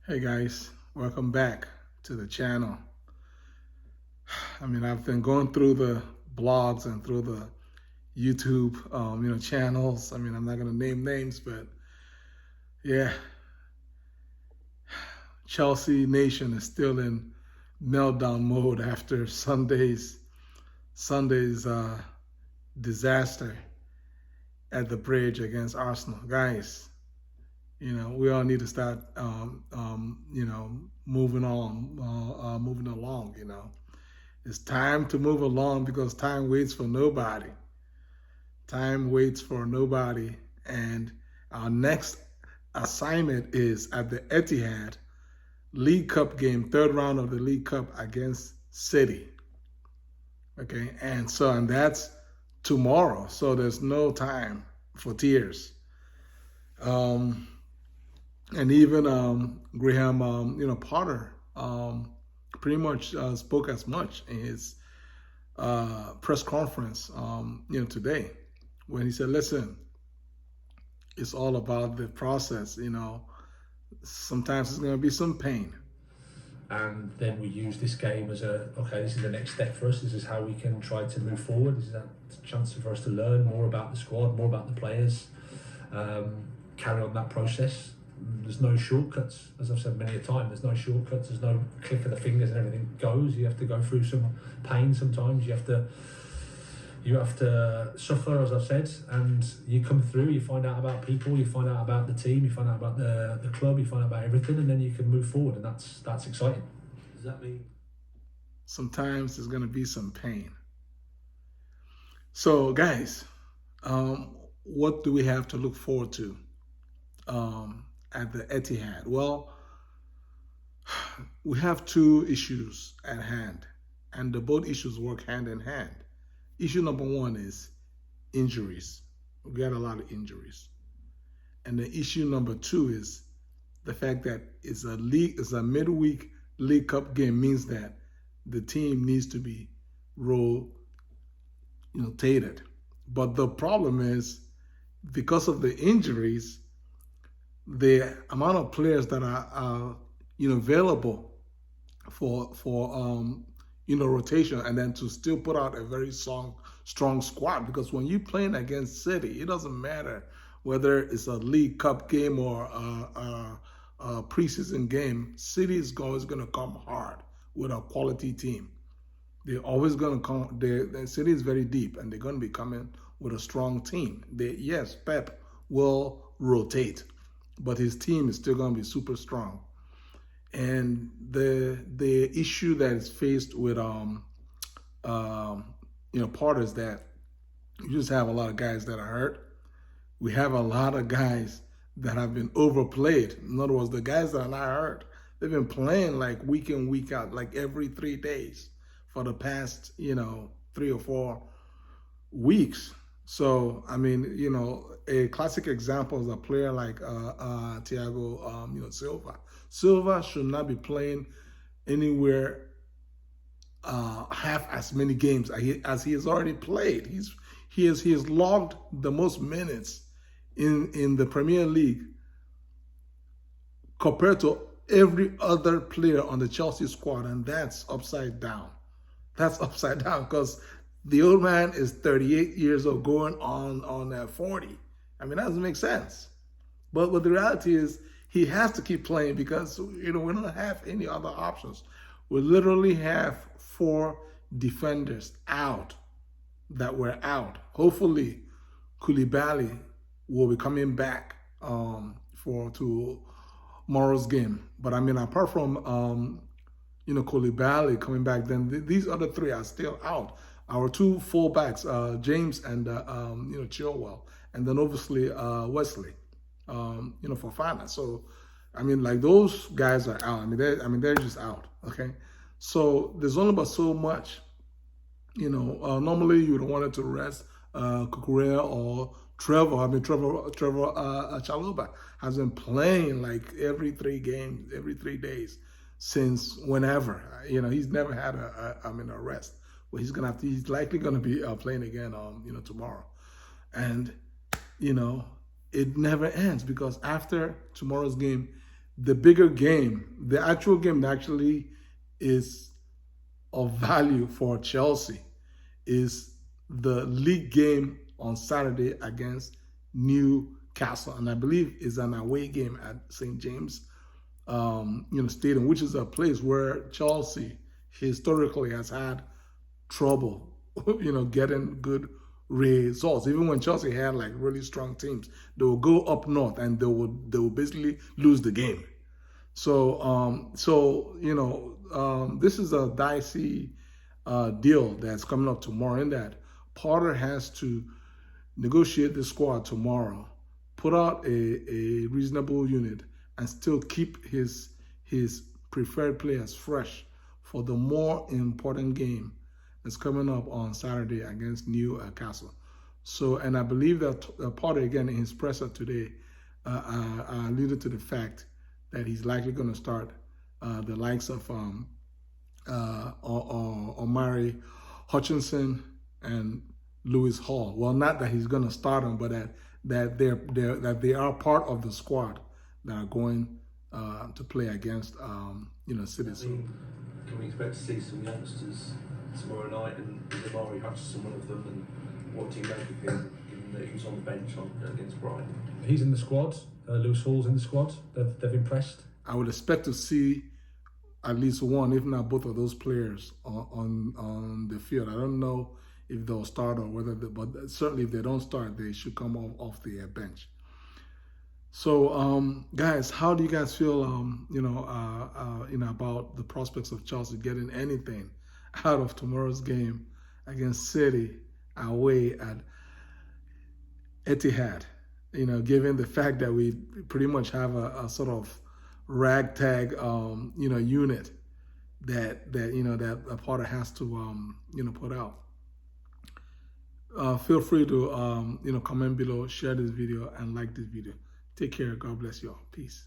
Hey guys, welcome back to the channel. I've been going through the blogs and through the YouTube, channels. I'm not gonna name names, but yeah, Chelsea Nation is still in meltdown mode after Sunday's disaster at the bridge against Arsenal. Guys, we all need to start, moving along. It's time to move along because time waits for nobody. Time waits for nobody. And our next assignment is at the Etihad League Cup game, third round of the League Cup against City. Okay, and that's tomorrow. So there's no time for tears. Um, and even Graham, Potter, pretty much spoke as much in his press conference, today, when he said, "Listen, it's all about the process. Sometimes it's going to be some pain." And then we use this game as this is the next step for us. This is how we can try to move forward. This is a chance for us to learn more about the squad, more about the players, carry on that process. There's no shortcuts, as I've said many a time. There's no shortcuts. There's no click of the fingers and everything goes. You have to go through some pain sometimes. You have to suffer, as I've said, and you come through. You find out about people. You find out about the team. You find out about the club. You find out about everything, and then you can move forward, and that's exciting. Does that mean? Sometimes there's going to be some pain. So, guys, what do we have to look forward to at the Etihad? Well, we have two issues at hand, and the both issues work hand in hand. Issue number one is injuries. We got a lot of injuries. And the issue number two is the fact that it's a midweek League Cup game, means that the team needs to be rotated. But the problem is, because of the injuries, the amount of players that are available for rotation, and then to still put out a very strong squad. Because when you're playing against City, it doesn't matter whether it's a League Cup game or a preseason game. City is always going to come hard with a quality team. They're always going to come. The City is very deep, and they're going to be coming with a strong team. Yes, Pep will rotate, but his team is still going to be super strong. And the issue that is faced with Potter is that you just have a lot of guys that are hurt. We have a lot of guys that have been overplayed. In other words, the guys that are not hurt, they've been playing like week in, week out, like every 3 days for the past 3 or 4 weeks. So a classic example is a player like Thiago Silva. Silva should not be playing anywhere half as many games as he has already played. He has logged the most minutes in the Premier League compared to every other player on the Chelsea squad, and that's upside down. That's upside down because the old man is 38 years old, going on 40. That doesn't make sense. But the reality is, he has to keep playing because we don't have any other options. We literally have 4 defenders out that were out. Hopefully, Koulibaly will be coming back for tomorrow's game. But apart from Koulibaly coming back, then these other 3 are still out. Our 2 fullbacks, James and Chilwell, and then obviously Wesley. Fofana. So, those guys are out. They're just out. Okay, so there's only but so much. Normally you would have wanted to rest Kukurea or Trevor. Trevor Chalobah has been playing like every 3 games, every 3 days since whenever. He's never had a rest. Well, he's likely gonna be playing again tomorrow, and it never ends, because after tomorrow's game, the bigger game, the actual game that actually is of value for Chelsea is the league game on Saturday against Newcastle, and I believe is an away game at St. James, Stadium, which is a place where Chelsea historically has had trouble, getting good results. Even when Chelsea had like really strong teams, they will go up north and they will basically lose the game. This is a dicey deal that's coming up tomorrow. In that Potter has to negotiate the squad tomorrow, put out a reasonable unit, and still keep his preferred players fresh for the more important game that's coming up on Saturday against Newcastle. So, and I believe that Potter, again, in his presser today, alluded to the fact that he's likely going to start the likes of Omari Hutchinson and Lewis Hall. Well, not that he's going to start them, but that they are part of the squad that are going to play against City. Can we expect to see some youngsters tomorrow night, and is Omari Hutchinson one of them? And what do you make of him, given that he was on the bench against Brighton? He's in the squad. Lewis Hall's in the squad. They've impressed. I would expect to see at least one, if not both of those players on the field. I don't know if they'll start or whether, but certainly if they don't start, they should come off the bench. So, guys, how do you guys feel, about the prospects of Chelsea getting anything out of tomorrow's game against City away at Etihad? Given the fact that we pretty much have a sort of ragtag, unit that Potter has to, put out. Feel free to, comment below, share this video, and like this video. Take care. God bless you all. Peace.